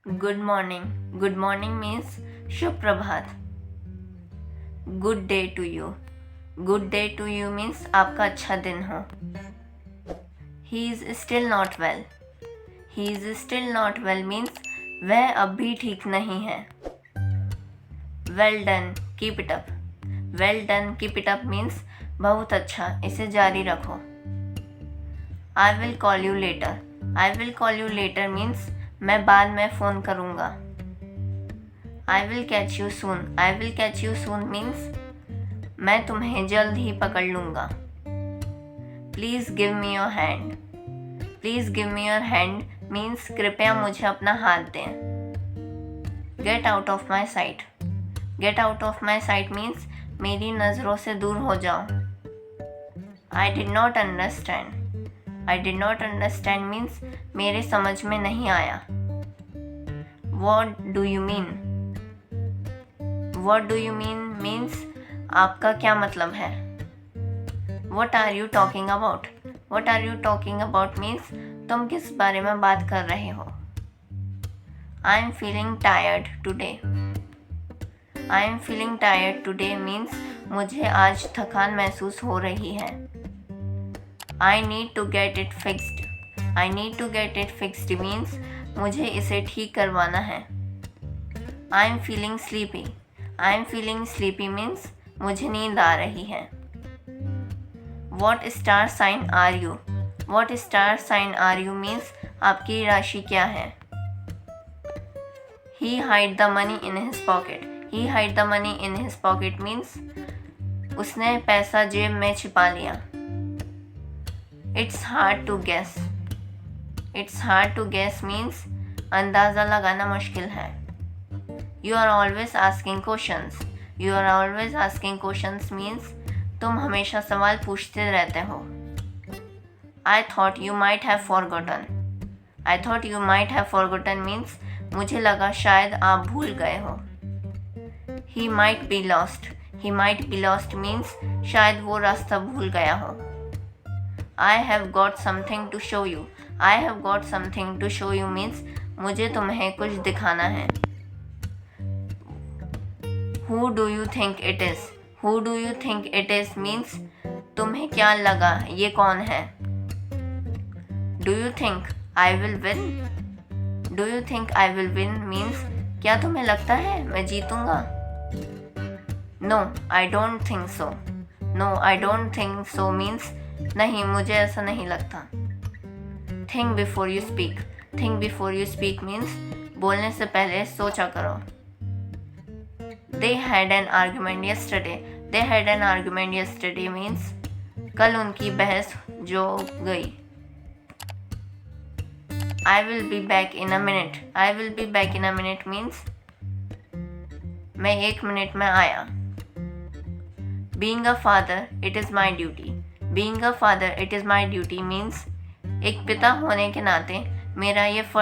Good morning. Good morning means शुभ प्रभात. Good day to you. Good day to you means आपका अच्छा दिन हो. He is still not well. He is still not well means वह अब भी ठीक नहीं है. Well done, keep it up. Well done, keep it up means बहुत अच्छा, इसे जारी रखो. I will call you later. I will call you later means मैं बाद में फ़ोन करूँगा. I will catch you soon. I will catch you soon means मैं तुम्हें जल्द ही पकड़ लूँगा. Please give me your hand. Please give me your hand means कृपया मुझे अपना हाथ दें. Get out of my site. Get out of my site means मेरी नज़रों से दूर हो जाओ. I did not understand. I did not understand means मेरे समझ में नहीं आया. What do you mean. What do you mean means आपका क्या मतलब है. What are you talking about. What are you talking about means तुम किस बारे में बात कर रहे हो. I am feeling tired today. I am feeling tired today means मुझे आज थकान महसूस हो रही है. I need to get it fixed. I need to get it fixed means मुझे इसे ठीक करवाना है. I am feeling sleepy. I am feeling sleepy means मुझे नींद आ रही है. What star sign are you. What star sign are you means आपकी राशि क्या है. He hide the money in his pocket. He hide the money in his pocket means उसने पैसा जेब में छिपा लिया. It's hard to guess. It's hard to guess means अंदाज़ा लगाना मुश्किल है. You are always asking questions. You are always asking questions means तुम हमेशा सवाल पूछते रहते हो. I thought you might have forgotten. I thought you might have forgotten means मुझे लगा शायद आप भूल गए हो. He might be lost. He might be lost means शायद वो रास्ता भूल गया हो. I have got something to show you. I have got something to show you means मुझे तुम्हें कुछ दिखाना है. Who do you think it is. Who do you think it is means तुम्हें क्या लगा ये कौन है. Do you think I will win. Do you think I will win means क्या तुम्हें लगता है मैं जीतूंगा. No I don't think so. No I don't think so means नहीं, मुझे ऐसा नहीं लगता. Think before you speak. Think before you speak means बोलने से पहले सोचा करो. They had an argument yesterday. They had an argument yesterday means कल उनकी बहस जो गई. I will be back in a minute. I will be back in a minute means मैं 1 मिनट में आया. Being a father it is my duty. Being a father it is my duty means एक पिता होने के नाते मेरा ये